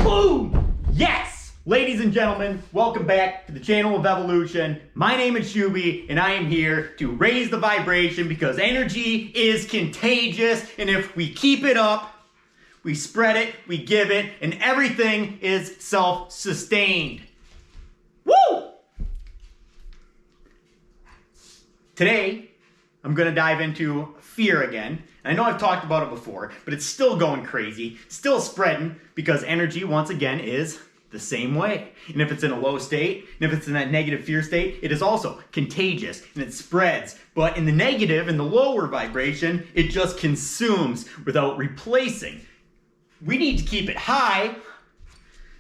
Boom! Yes! Ladies and gentlemen, welcome back to the channel of evolution. My name is Shuby, and I am here to raise the vibration because energy is contagious, and if we keep it up, we spread it, we give it, and everything is self-sustained. Woo! Today, I'm gonna dive into fear again. And I know I've talked about it before, but it's still going crazy, still spreading, because energy, once again, is the same way. And if it's in a low state, and if it's in that negative fear state, it is also contagious, and it spreads. But in the negative, in the lower vibration, it just consumes without replacing. We need to keep it high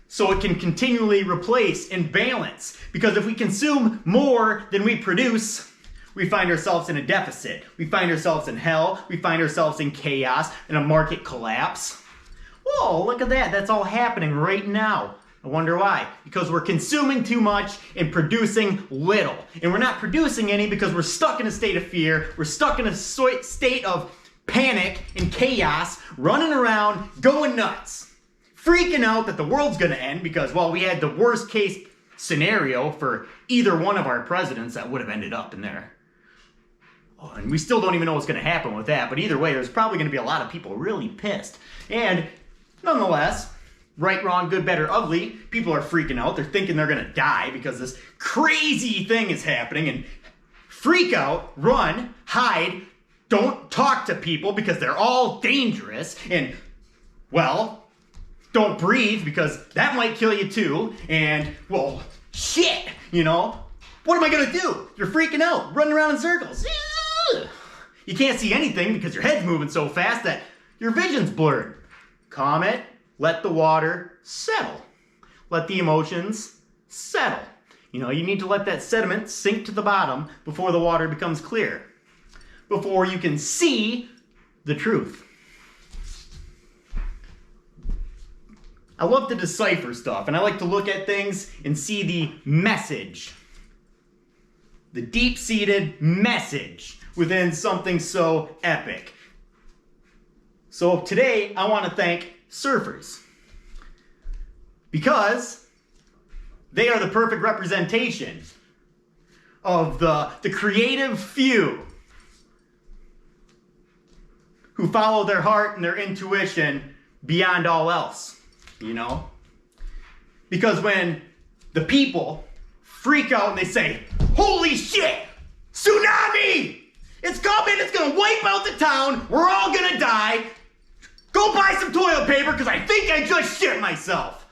so it can continually replace and balance. Because if we consume more than we produce, we find ourselves in a deficit. We find ourselves in hell. We find ourselves in chaos, in a market collapse. Whoa, look at that. That's all happening right now. I wonder why. Because we're consuming too much and producing little. And we're not producing any because we're stuck in a state of fear. We're stuck in a state of panic and chaos, running around, going nuts, freaking out that the world's gonna end because, well, we had the worst case scenario for either one of our presidents that would have ended up in there. Oh, and we still don't even know what's gonna happen with that, but either way, there's probably gonna be a lot of people really pissed. And nonetheless, right, wrong, good, better, ugly, people are freaking out. They're thinking they're gonna die because this crazy thing is happening, and freak out, run, hide, don't talk to people because they're all dangerous, and, well, don't breathe because that might kill you too, and, well, shit, you know? What am I gonna do? You're freaking out, running around in circles. You can't see anything because your head's moving so fast that your vision's blurred. Calm it, let the water settle. Let the emotions settle. You know, you need to let that sediment sink to the bottom before the water becomes clear. Before you can see the truth. I love to decipher stuff, and I like to look at things and see the message. The deep-seated message within something so epic. So today, I want to thank surfers. Because they are the perfect representation of the creative few who follow their heart and their intuition beyond all else, you know? Because when the people freak out and they say, holy shit, tsunami! It's coming, it's gonna wipe out the town, we're all gonna die. Go buy some toilet paper because I think I just shit myself.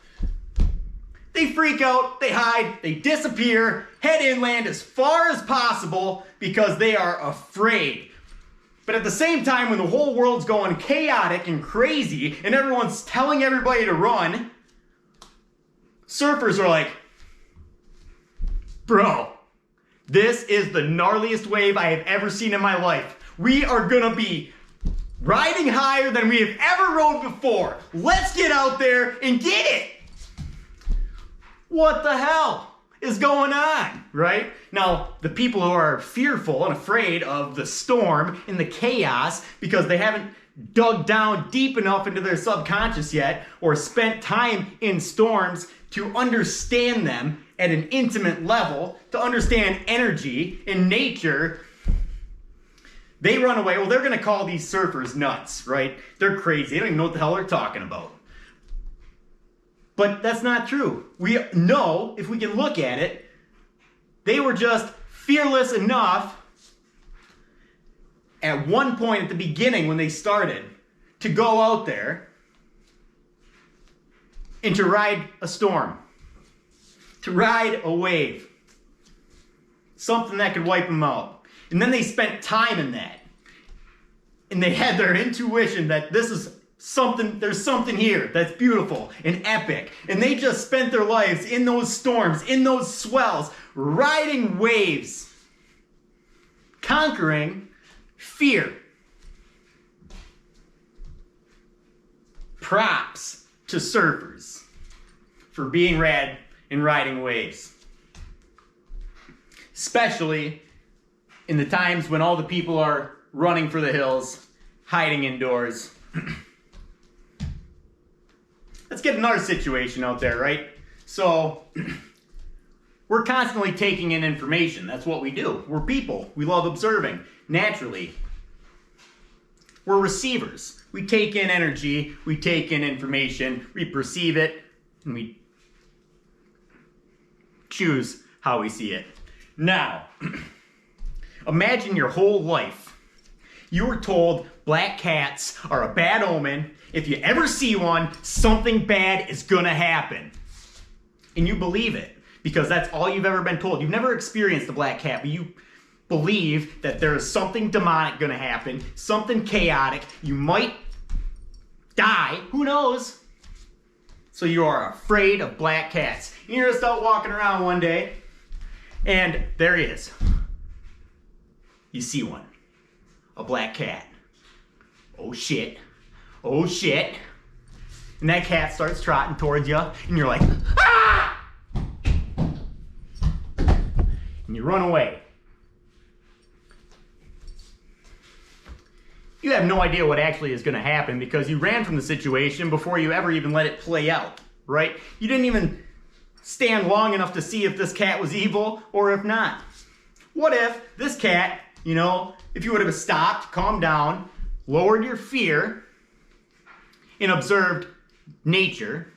They freak out, they hide, they disappear, head inland as far as possible because they are afraid. But at the same time, when the whole world's going chaotic and crazy and everyone's telling everybody to run, surfers are like, bro, this is the gnarliest wave I have ever seen in my life. We are gonna be riding higher than we have ever rode before. Let's get out there and get it. What the hell is going on, right? Now, the people who are fearful and afraid of the storm and the chaos because they haven't dug down deep enough into their subconscious yet or spent time in storms to understand them at an intimate level, to understand energy and nature, they run away. Well, they're going to call these surfers nuts, right? They're crazy. They don't even know what the hell they're talking about. But that's not true. We know, if we can look at it, they were just fearless enough at one point at the beginning when they started to go out there and to ride a storm, to ride a wave, something that could wipe them out. And then they spent time in that. And they had their intuition that this is something, there's something here that's beautiful and epic. And they just spent their lives in those storms, in those swells, riding waves, conquering fear. Props to surfers for being rad and riding waves. Especially in the times when all the people are running for the hills, hiding indoors. let's get another situation out there, right? So, we're constantly taking in information. That's what we do. We're people. We love observing. Naturally. We're receivers. We take in energy, we take in information, we perceive it, and we choose how we see it. Now, imagine your whole life. You were told black cats are a bad omen. If you ever see one, something bad is gonna happen. And you believe it, because that's all you've ever been told. You've never experienced the black cat, but you believe that there is something demonic gonna happen, something chaotic. You might die, who knows? So you are afraid of black cats. You're just out walking around one day, and there he is. You see one, a black cat. Oh shit, oh shit. And that cat starts trotting towards you, and you're like, ah! And you run away. You have no idea what actually is going to happen because you ran from the situation before you ever even let it play out, right? You didn't even stand long enough to see if this cat was evil or if not. What if this cat, you know, if you would have stopped, calmed down, lowered your fear, and observed nature,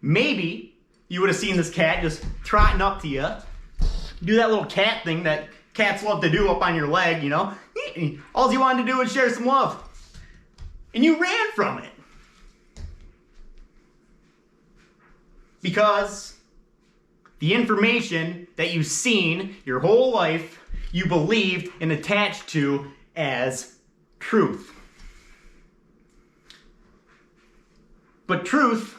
maybe you would have seen this cat just trotting up to you, do that little cat thing that cats love to do up on your leg, you know. All you wanted to do was share some love. And you ran from it. Because the information that you've seen your whole life, you believed and attached to as truth. But truth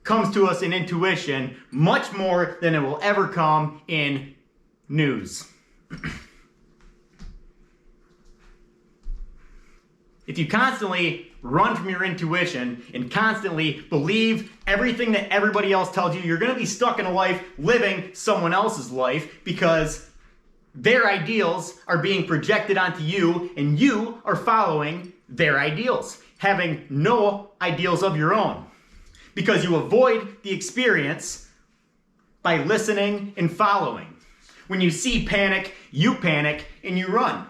comes to us in intuition much more than it will ever come in news. If you constantly run from your intuition and constantly believe everything that everybody else tells you, you're going to be stuck in a life living someone else's life because their ideals are being projected onto you and you are following their ideals, having no ideals of your own because you avoid the experience by listening and following. When you see panic, you panic and you run.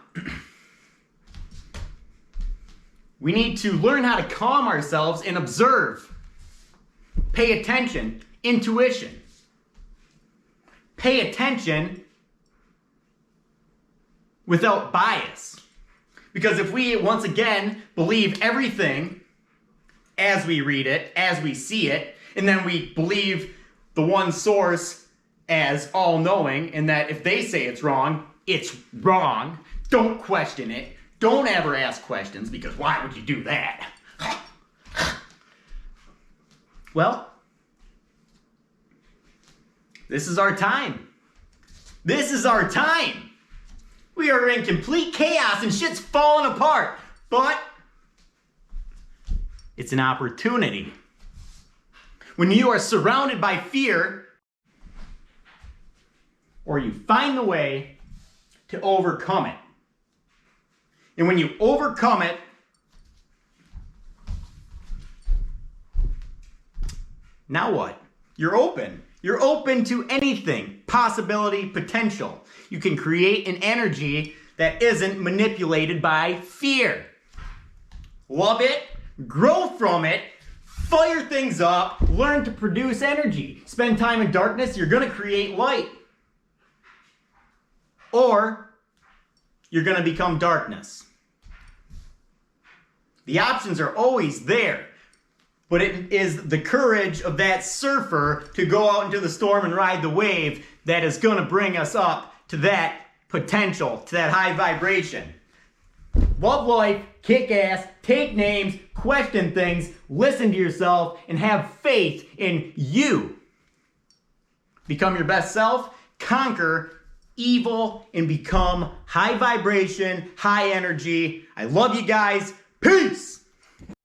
We need to learn how to calm ourselves and observe. Pay attention. Intuition. Pay attention without bias. Because if we, once again, believe everything as we read it, as we see it, and then we believe the one source as all-knowing, and that if they say it's wrong, don't question it. Don't ever ask questions, because why would you do that? Well, this is our time. This is our time. We are in complete chaos and shit's falling apart. But it's an opportunity. When you are surrounded by fear, or you find the way to overcome it. And when you overcome it, now what? You're open. You're open to anything. Possibility, potential. You can create an energy that isn't manipulated by fear. Love it, grow from it, fire things up, learn to produce energy. Spend time in darkness, you're going to create light. Or you're going to become darkness. The options are always there, but it is the courage of that surfer to go out into the storm and ride the wave that is going to bring us up to that potential, to that high vibration. Love life, kick ass, take names, question things, listen to yourself, and have faith in you. Become your best self, conquer evil, and become high vibration, high energy. I love you guys. Peace!